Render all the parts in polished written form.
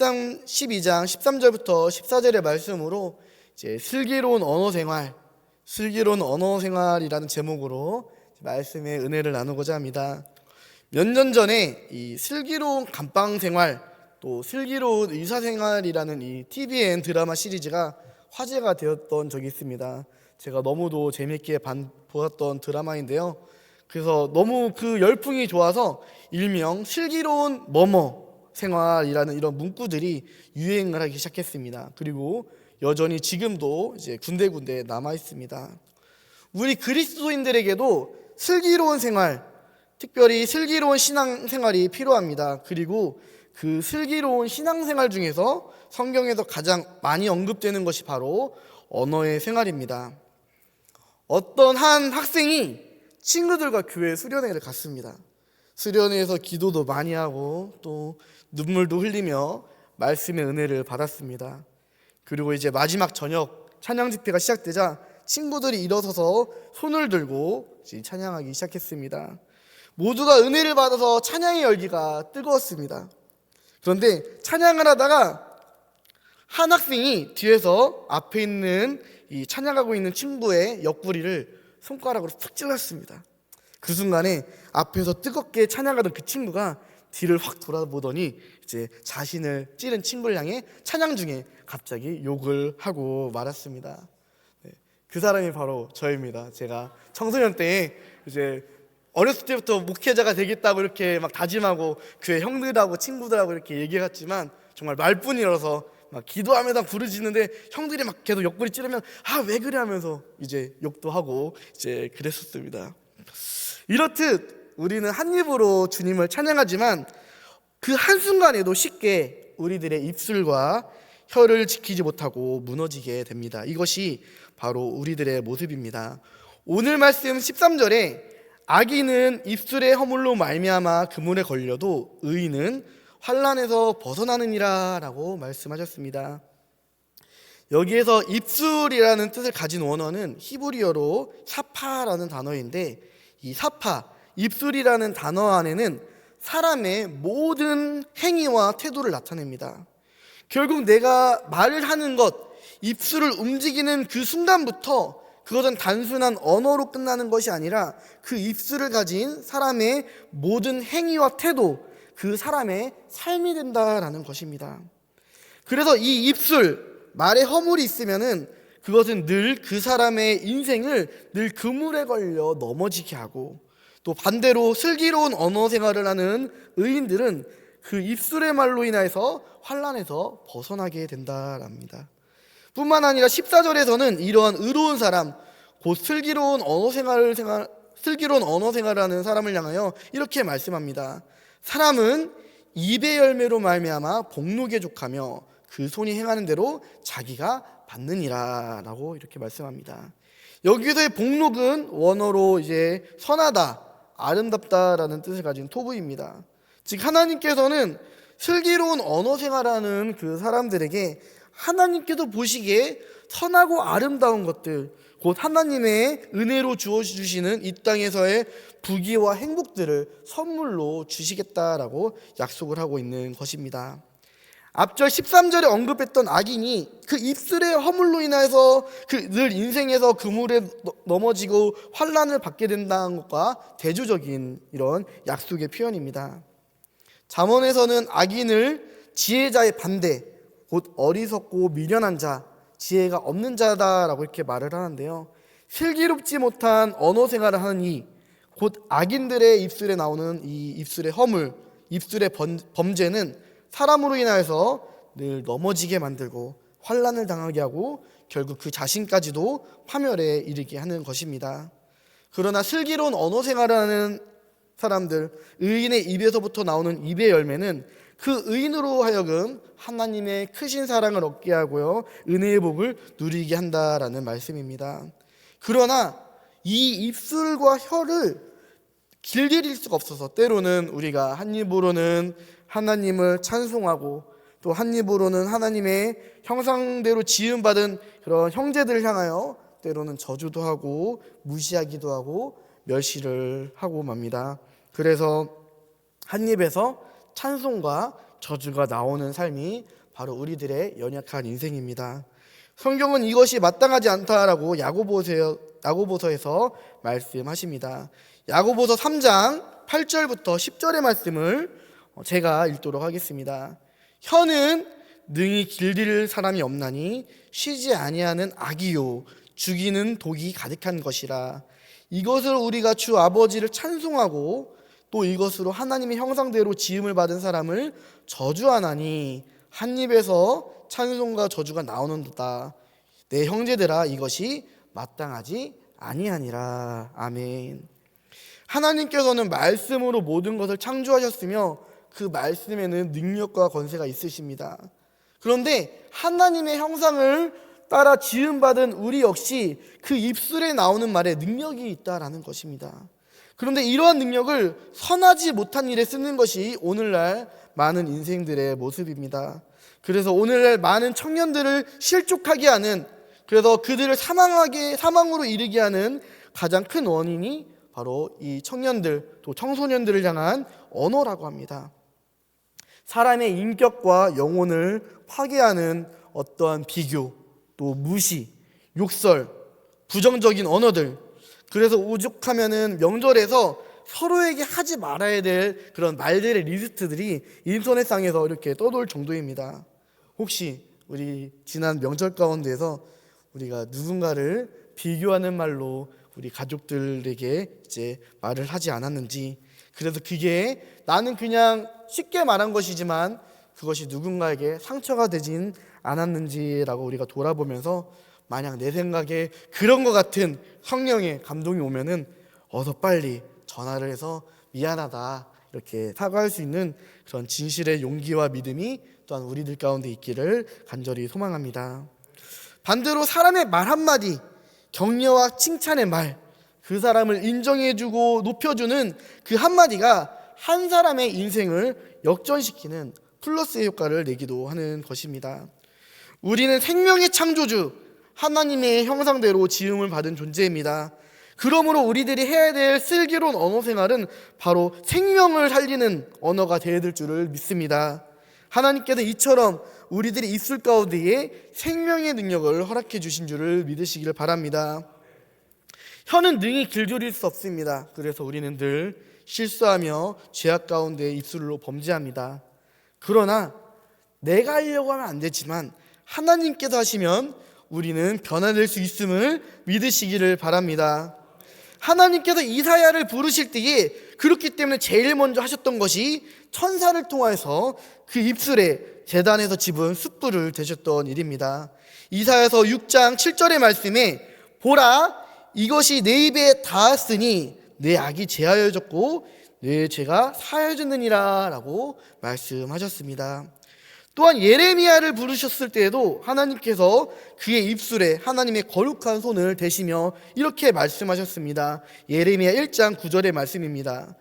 습당 12장 13절부터 14절의 말씀으로 이제 슬기로운 언어 생활이라는 제목으로 말씀의 은혜를 나누고자 합니다. 몇 년 전에 이 슬기로운 감방 생활, 또 슬기로운 의사 생활이라는 이 TVN 드라마 시리즈가 화제가 되었던 적이 있습니다. 제가 너무도 재밌게 보았던 드라마인데요. 그래서 너무 그 열풍이 좋아서 일명 슬기로운 생활이라는 이런 문구들이 유행을 하기 시작했습니다. 그리고 여전히 지금도 이제 군데군데 남아 있습니다. 우리 그리스도인들에게도 슬기로운 생활, 특별히 슬기로운 신앙생활이 필요합니다. 그리고 그 슬기로운 신앙생활 중에서 성경에서 가장 많이 언급되는 것이 바로 언어의 생활입니다. 어떤 한 학생이 친구들과 교회 수련회를 갔습니다. 수련회에서 기도도 많이 하고 또 눈물도 흘리며 말씀의 은혜를 받았습니다. 그리고 이제 마지막 저녁 찬양 집회가 시작되자 친구들이 일어서서 손을 들고 찬양하기 시작했습니다. 모두가 은혜를 받아서 찬양의 열기가 뜨거웠습니다. 그런데 찬양을 하다가 한 학생이 뒤에서 앞에 있는 이 찬양하고 있는 친구의 옆구리를 손가락으로 툭 찔렀습니다. 그 순간에 앞에서 뜨겁게 찬양하던 그 친구가 뒤를 확 돌아보더니 이제 자신을 찌른 친구를 향해 찬양 중에 갑자기 욕을 하고 말았습니다. 그 사람이 바로 저입니다. 제가 청소년 때 이제 어렸을 때부터 목회자가 되겠다고 이렇게 막 다짐하고 교회 형들하고 친구들하고 이렇게 얘기했지만 정말 말뿐이라서 막 기도하면서 부르짖는데 형들이 막 계속 옆구리 찌르면 왜 그래 하면서 이제 욕도 하고 이제 그랬었습니다. 이렇듯 우리는 한 입으로 주님을 찬양하지만 그 한순간에도 쉽게 우리들의 입술과 혀를 지키지 못하고 무너지게 됩니다. 이것이 바로 우리들의 모습입니다. 오늘 말씀 13절에 악인은 입술의 허물로 말미암아 그물에 걸려도 의인은 환난에서 벗어나느니라 라고 말씀하셨습니다. 여기에서 입술이라는 뜻을 가진 원어는 히브리어로 사파라는 단어인데 이 사파, 입술이라는 단어 안에는 사람의 모든 행위와 태도를 나타냅니다. 결국 내가 말을 하는 것, 입술을 움직이는 그 순간부터 그것은 단순한 언어로 끝나는 것이 아니라 그 입술을 가진 사람의 모든 행위와 태도, 그 사람의 삶이 된다라는 것입니다. 그래서 이 입술, 말에 허물이 있으면은 그것은 늘 그 사람의 인생을 늘 그물에 걸려 넘어지게 하고, 또 반대로 슬기로운 언어 생활을 하는 의인들은 그 입술의 말로 인해서 환난에서 벗어나게 된다랍니다. 뿐만 아니라 14절에서는 이러한 의로운 사람, 곧 슬기로운 언어 생활을 하는 사람을 향하여 이렇게 말씀합니다. 사람은 입의 열매로 말미암아 복록에 족하며 그 손이 행하는 대로 자기가 받느니라 라고 이렇게 말씀합니다. 여기서의 복록은 원어로 이제 선하다, 아름답다라는 뜻을 가진 토부입니다. 즉 하나님께서는 슬기로운 언어 생활하는 그 사람들에게 하나님께서 보시기에 선하고 아름다운 것들, 곧 하나님의 은혜로 주어주시는 이 땅에서의 부귀와 행복들을 선물로 주시겠다라고 약속을 하고 있는 것입니다. 앞절 13절에 언급했던 악인이 그 입술의 허물로 인해서 늘 인생에서 그물에 넘어지고 환난을 받게 된다는 것과 대조적인 이런 약속의 표현입니다. 잠언에서는 악인을 지혜자의 반대, 곧 어리석고 미련한 자, 지혜가 없는 자다라고 이렇게 말을 하는데요. 슬기롭지 못한 언어 생활을 하는 곧 악인들의 입술에 나오는 이 입술의 허물, 입술의 범죄는 사람으로 인하여서 늘 넘어지게 만들고 환난을 당하게 하고 결국 그 자신까지도 파멸에 이르게 하는 것입니다. 그러나 슬기로운 언어 생활을 하는 사람들, 의인의 입에서부터 나오는 입의 열매는 그 의인으로 하여금 하나님의 크신 사랑을 얻게 하고요, 은혜의 복을 누리게 한다라는 말씀입니다. 그러나 이 입술과 혀를 길들일 수가 없어서 때로는 우리가 한 입으로는 하나님을 찬송하고 또 한 입으로는 하나님의 형상대로 지음받은 그런 형제들을 향하여 때로는 저주도 하고 무시하기도 하고 멸시를 하고 맙니다. 그래서 한 입에서 찬송과 저주가 나오는 삶이 바로 우리들의 연약한 인생입니다. 성경은 이것이 마땅하지 않다라고 야고보서에서 말씀하십니다. 야고보서 3장 8절부터 10절의 말씀을 제가 읽도록 하겠습니다. 혀는 능히 길들일 사람이 없나니 쉬지 아니하는 악이요 죽이는 독이 가득한 것이라. 이것으로 우리가 주 아버지를 찬송하고 또 이것으로 하나님의 형상대로 지음을 받은 사람을 저주하나니 한 입에서 찬송과 저주가 나오는도다. 내 형제들아, 이것이 마땅하지 아니하니라. 아멘. 하나님께서는 말씀으로 모든 것을 창조하셨으며 그 말씀에는 능력과 권세가 있으십니다. 그런데 하나님의 형상을 따라 지음받은 우리 역시 그 입술에 나오는 말에 능력이 있다라는 것입니다. 그런데 이러한 능력을 선하지 못한 일에 쓰는 것이 오늘날 많은 인생들의 모습입니다. 그래서 오늘날 많은 청년들을 실족하게 하는, 그래서 그들을 사망으로 이르게 하는 가장 큰 원인이 바로 이 청년들 또 청소년들을 향한 언어라고 합니다. 사람의 인격과 영혼을 파괴하는 어떠한 비교, 또 무시, 욕설, 부정적인 언어들. 그래서 오죽하면은 명절에서 서로에게 하지 말아야 될 그런 말들의 리스트들이 인터넷상에서 이렇게 떠돌 정도입니다. 혹시 우리 지난 명절 가운데서 우리가 누군가를 비교하는 말로 우리 가족들에게 이제 말을 하지 않았는지, 그래서 그게 나는 그냥 쉽게 말한 것이지만 그것이 누군가에게 상처가 되진 않았는지라고 우리가 돌아보면서 만약 내 생각에 그런 것 같은 성령의 감동이 오면은 어서 빨리 전화를 해서 미안하다 이렇게 사과할 수 있는 그런 진실의 용기와 믿음이 또한 우리들 가운데 있기를 간절히 소망합니다. 반대로 사람의 말 한마디, 격려와 칭찬의 말, 그 사람을 인정해주고 높여주는 그 한마디가 한 사람의 인생을 역전시키는 플러스의 효과를 내기도 하는 것입니다. 우리는 생명의 창조주 하나님의 형상대로 지음을 받은 존재입니다. 그러므로 우리들이 해야 될 슬기로운 언어 생활은 바로 생명을 살리는 언어가 되어야 될 줄을 믿습니다. 하나님께서 이처럼 우리들의 입술 가운데에 생명의 능력을 허락해 주신 줄을 믿으시기를 바랍니다. 혀는 능히 길들일 수 없습니다. 그래서 우리는 늘 실수하며 죄악 가운데 입술로 범죄합니다. 그러나 내가 하려고 하면 안 되지만 하나님께서 하시면 우리는 변화될 수 있음을 믿으시기를 바랍니다. 하나님께서 이사야를 부르실 때에 그렇기 때문에 제일 먼저 하셨던 것이 천사를 통하여서 그 입술에 제단에서 집은 숯불을 대셨던 일입니다. 이사야서 6장 7절의 말씀에 보라, 이것이 내 입에 닿았으니 내 악이 제하여졌고 내 죄가 사하여졌느니라 라고 말씀하셨습니다. 또한 예레미야를 부르셨을 때에도 하나님께서 그의 입술에 하나님의 거룩한 손을 대시며 이렇게 말씀하셨습니다. 예레미야 1장 9절의 말씀입니다.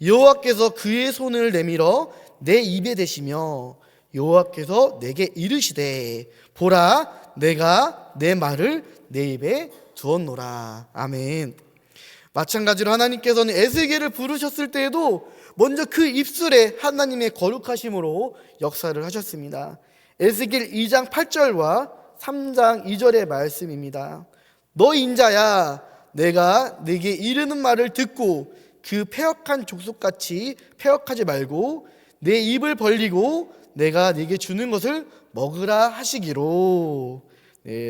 여호와께서 그의 손을 내밀어 내 입에 대시며 여호와께서 내게 이르시되 보라, 내가 내 말을 내 입에 두었노라. 아멘. 마찬가지로 하나님께서는 에스겔을 부르셨을 때에도 먼저 그 입술에 하나님의 거룩하심으로 역사를 하셨습니다. 에스겔 2장 8절과 3장 2절의 말씀입니다. 너 인자야, 내가 네게 이르는 말을 듣고 그 패역한 족속같이 패역하지 말고 내 입을 벌리고 내가 네게 주는 것을 먹으라 하시기로.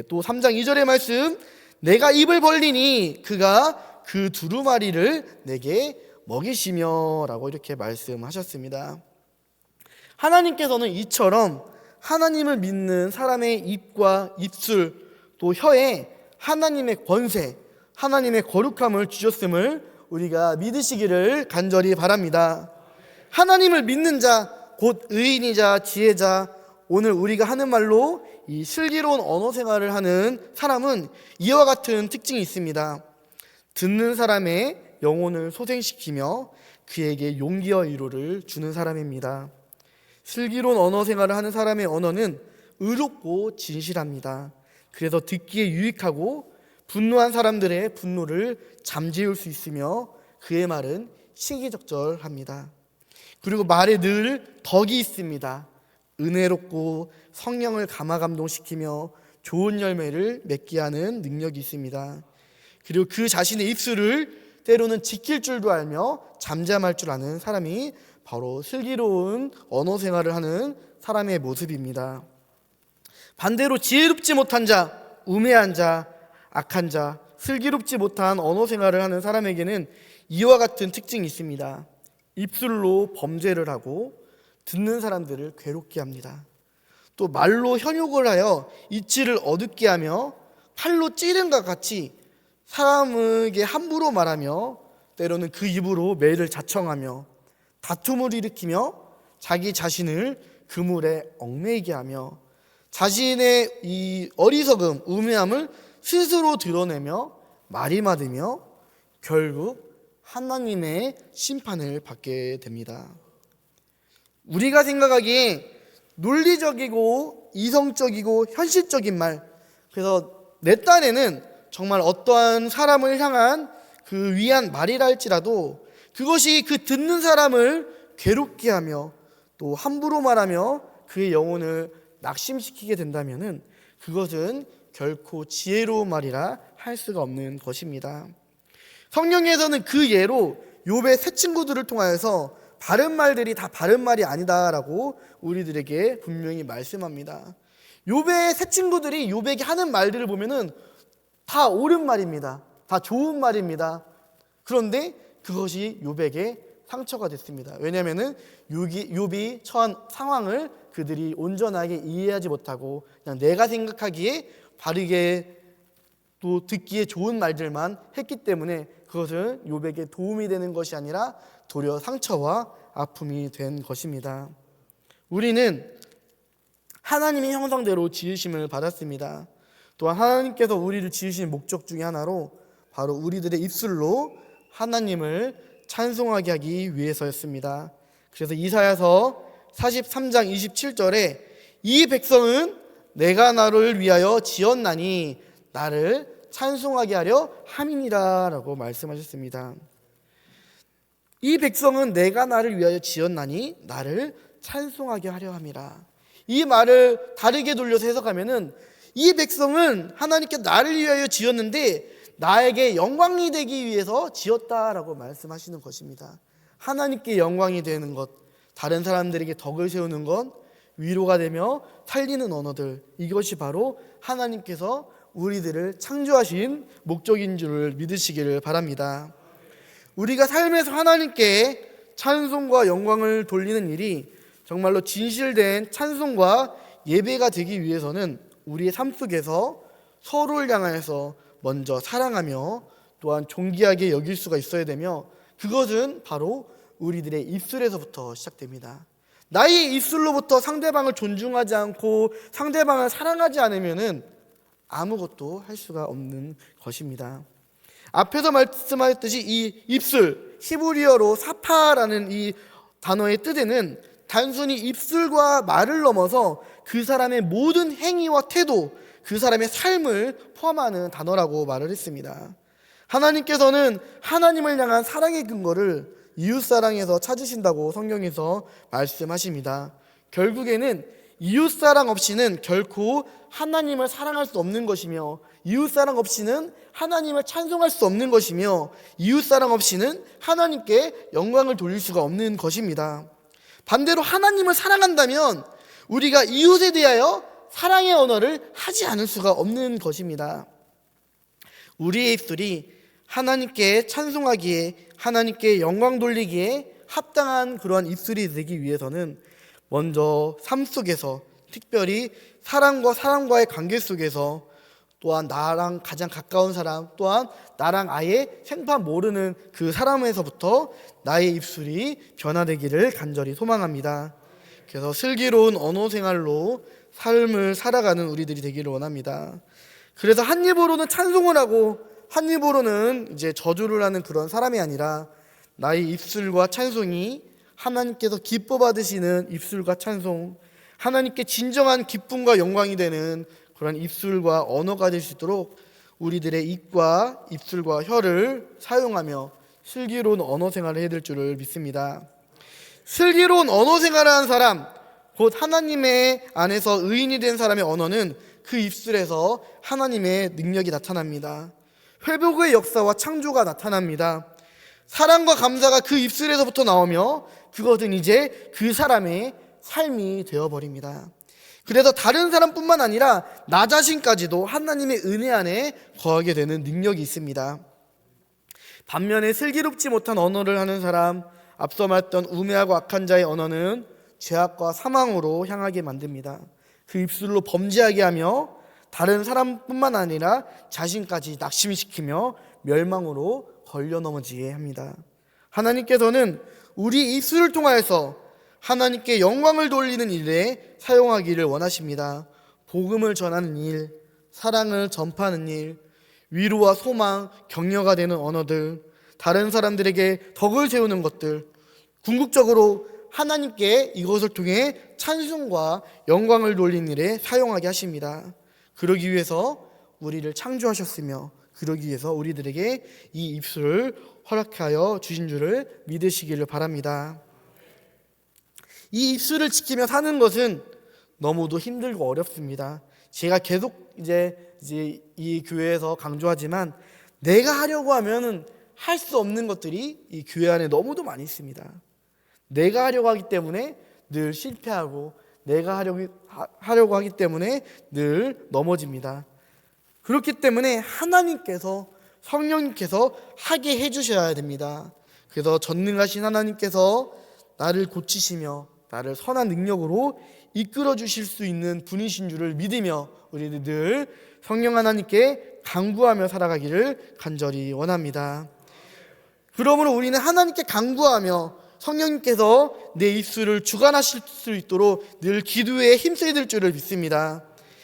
또 3장 2절의 말씀, 내가 입을 벌리니 그가 그 두루마리를 내게 먹이시며 라고 이렇게 말씀하셨습니다. 하나님께서는 이처럼 하나님을 믿는 사람의 입과 입술 또 혀에 하나님의 권세, 하나님의 거룩함을 주셨음을 우리가 믿으시기를 간절히 바랍니다. 하나님을 믿는 자, 곧 의인이자 지혜자, 오늘 우리가 하는 말로 이 슬기로운 언어 생활을 하는 사람은 이와 같은 특징이 있습니다. 듣는 사람의 영혼을 소생시키며 그에게 용기와 위로를 주는 사람입니다. 슬기로운 언어 생활을 하는 사람의 언어는 의롭고 진실합니다. 그래서 듣기에 유익하고 분노한 사람들의 분노를 잠재울 수 있으며 그의 말은 시기적절합니다. 그리고 말에 늘 덕이 있습니다. 은혜롭고 성령을 감화 감동시키며 좋은 열매를 맺게 하는 능력이 있습니다. 그리고 그 자신의 입술을 때로는 지킬 줄도 알며 잠잠할 줄 아는 사람이 바로 슬기로운 언어 생활을 하는 사람의 모습입니다. 반대로 지혜롭지 못한 자, 우매한 자, 악한 자, 슬기롭지 못한 언어 생활을 하는 사람에게는 이와 같은 특징이 있습니다. 입술로 범죄를 하고 듣는 사람들을 괴롭게 합니다. 또 말로 현욕을 하여 이치를 어둡게 하며 칼로 찌른과 같이 사람에게 함부로 말하며 때로는 그 입으로 매를 자청하며 다툼을 일으키며 자기 자신을 그물에 얽매이게 하며 자신의 이 어리석음, 우매함을 스스로 드러내며 말이 많으며 결국 하나님의 심판을 받게 됩니다. 우리가 생각하기에 논리적이고 이성적이고 현실적인 말, 그래서 내 딴에는 정말 어떠한 사람을 향한 그 위한 말이라 할지라도 그것이 그 듣는 사람을 괴롭게 하며 또 함부로 말하며 그의 영혼을 낙심시키게 된다면은 그것은 결코 지혜로운 말이라 할 수가 없는 것입니다. 성경에서는 그 예로 욥의 세 친구들을 통하여서 바른 말들이 다 바른 말이 아니다라고 우리들에게 분명히 말씀합니다. 욥의 세 친구들이 욥에게 하는 말들을 보면은 다 옳은 말입니다. 다 좋은 말입니다. 그런데 그것이 욥에게 상처가 됐습니다. 왜냐하면은 욥이 처한 상황을 그들이 온전하게 이해하지 못하고 그냥 내가 생각하기에 바르게 또 듣기에 좋은 말들만 했기 때문에 그것은 욥에게 도움이 되는 것이 아니라 도리어 상처와 아픔이 된 것입니다. 우리는 하나님의 형상대로 지으심을 받았습니다. 또한 하나님께서 우리를 지으신 목적 중에 하나로 바로 우리들의 입술로 하나님을 찬송하게 하기 위해서였습니다. 그래서 이사야서 43장 27절에 이 백성은 내가 나를 위하여 지었나니 나를 찬송하게 하려 함이니라 라고 말씀하셨습니다. 이 백성은 내가 나를 위하여 지었나니 나를 찬송하게 하려 함이라. 이 말을 다르게 돌려서 해석하면은 이 백성은 하나님께 나를 위하여 지었는데 나에게 영광이 되기 위해서 지었다라고 말씀하시는 것입니다. 하나님께 영광이 되는 것, 다른 사람들에게 덕을 세우는 것, 위로가 되며 살리는 언어들, 이것이 바로 하나님께서 우리들을 창조하신 목적인 줄을 믿으시기를 바랍니다. 우리가 삶에서 하나님께 찬송과 영광을 돌리는 일이 정말로 진실된 찬송과 예배가 되기 위해서는 우리의 삶 속에서 서로를 향하여서 먼저 사랑하며 또한 존귀하게 여길 수가 있어야 되며 그것은 바로 우리들의 입술에서부터 시작됩니다. 나의 입술로부터 상대방을 존중하지 않고 상대방을 사랑하지 않으면은 아무것도 할 수가 없는 것입니다. 앞에서 말씀하셨듯이 이 입술, 히브리어로 사파라는 이 단어의 뜻에는 단순히 입술과 말을 넘어서 그 사람의 모든 행위와 태도, 그 사람의 삶을 포함하는 단어라고 말을 했습니다. 하나님께서는 하나님을 향한 사랑의 근거를 이웃사랑에서 찾으신다고 성경에서 말씀하십니다. 결국에는 이웃사랑 없이는 결코 하나님을 사랑할 수 없는 것이며 이웃사랑 없이는 하나님을 찬송할 수 없는 것이며 이웃사랑 없이는 하나님께 영광을 돌릴 수가 없는 것입니다. 반대로 하나님을 사랑한다면 우리가 이웃에 대하여 사랑의 언어를 하지 않을 수가 없는 것입니다. 우리의 입술이 하나님께 찬송하기에 하나님께 영광 돌리기에 합당한 그러한 입술이 되기 위해서는 먼저 삶 속에서 특별히 사람과 사람과의 관계 속에서 또한 나랑 가장 가까운 사람 또한 나랑 아예 생판 모르는 그 사람에서부터 나의 입술이 변화되기를 간절히 소망합니다. 그래서 슬기로운 언어 생활로 삶을 살아가는 우리들이 되기를 원합니다. 그래서 한 입으로는 찬송을 하고 한 입으로는 이제 저주를 하는 그런 사람이 아니라 나의 입술과 찬송이 하나님께서 기뻐 받으시는 입술과 찬송, 하나님께 진정한 기쁨과 영광이 되는 그런 입술과 언어가 될 수 있도록 우리들의 입과 입술과 혀를 사용하며 슬기로운 언어 생활을 해야 될 줄을 믿습니다. 슬기로운 언어 생활을 하는 사람, 곧 하나님의 안에서 의인이 된 사람의 언어는 그 입술에서 하나님의 능력이 나타납니다. 회복의 역사와 창조가 나타납니다. 사랑과 감사가 그 입술에서부터 나오며 그것은 이제 그 사람의 삶이 되어버립니다. 그래서 다른 사람뿐만 아니라 나 자신까지도 하나님의 은혜 안에 거하게 되는 능력이 있습니다. 반면에 슬기롭지 못한 언어를 하는 사람, 앞서 말했던 우매하고 악한 자의 언어는 죄악과 사망으로 향하게 만듭니다. 그 입술로 범죄하게 하며 다른 사람뿐만 아니라 자신까지 낙심시키며 멸망으로 걸려 넘어지게 합니다. 하나님께서는 우리 입술을 통하여서 하나님께 영광을 돌리는 일에 사용하기를 원하십니다. 복음을 전하는 일, 사랑을 전파하는 일, 위로와 소망, 격려가 되는 언어들, 다른 사람들에게 덕을 세우는 것들, 궁극적으로 하나님께 이것을 통해 찬송과 영광을 돌리는 일에 사용하게 하십니다. 그러기 위해서 우리를 창조하셨으며 그러기 위해서 우리들에게 이 입술을 허락하여 주신 줄을 믿으시기를 바랍니다. 이 입술을 지키며 사는 것은 너무도 힘들고 어렵습니다. 제가 계속 이제 이 교회에서 강조하지만 내가 하려고 하면은 할 수 없는 것들이 이 교회 안에 너무도 많이 있습니다. 내가 하려고 하기 때문에 늘 실패하고 내가 하려고 하기 때문에 늘 넘어집니다. 그렇기 때문에 하나님께서 성령님께서 하게 해주셔야 됩니다. 그래서 전능하신 하나님께서 나를 고치시며 나를 선한 능력으로 이끌어 주실 수 있는 분이신 줄을 믿으며 우리들 늘 성령 하나님께 간구하며 살아가기를 간절히 원합니다. 그러므로 우리는 하나님께 간구하며 성령님께서 내 입술을 주관하실 수 있도록 늘 기도에 힘써야 될 줄을 믿습니다.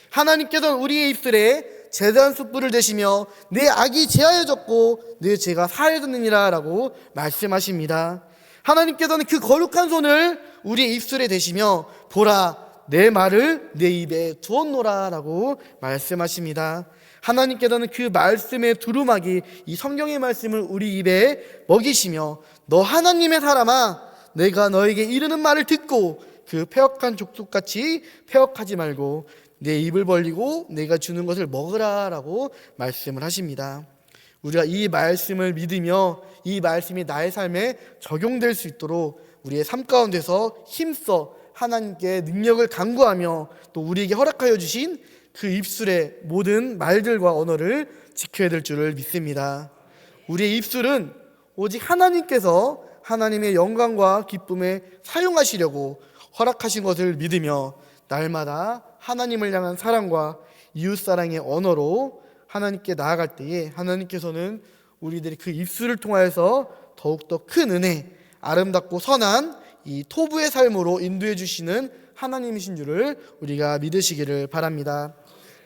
하나님께서는 우리의 입술에 제단 숯불을 대시며 내 악이 제하여졌고 내 죄가 사하여졌느니라 라고 말씀하십니다. 하나님께서는 그 거룩한 손을 우리의 입술에 대시며 보라 내 말을 내 입에 두었노라 라고 말씀하십니다. 하나님께서는 그 말씀의 두루마기 이 성경의 말씀을 우리 입에 먹이시며 너 하나님의 사람아 내가 너에게 이르는 말을 듣고 그 패역한 족속같이 패역하지 말고 내 입을 벌리고 내가 주는 것을 먹으라 라고 말씀을 하십니다. 우리가 이 말씀을 믿으며 이 말씀이 나의 삶에 적용될 수 있도록 우리의 삶 가운데서 힘써 하나님께 능력을 간구하며 또 우리에게 허락하여 주신 그 입술의 모든 말들과 언어를 지켜야 될 줄을 믿습니다. 우리의 입술은 오직 하나님께서 하나님의 영광과 기쁨에 사용하시려고 허락하신 것을 믿으며 날마다 하나님을 향한 사랑과 이웃사랑의 언어로 하나님께 나아갈 때에 하나님께서는 우리들이 그 입술을 통하여서 더욱더 큰 은혜, 아름답고 선한 이 토부의 삶으로 인도해 주시는 하나님이신 줄을 우리가 믿으시기를 바랍니다.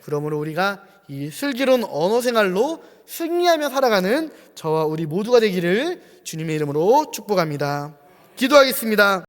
그러므로 우리가 이 슬기로운 언어 생활로 승리하며 살아가는 저와 우리 모두가 되기를 주님의 이름으로 축복합니다. 기도하겠습니다.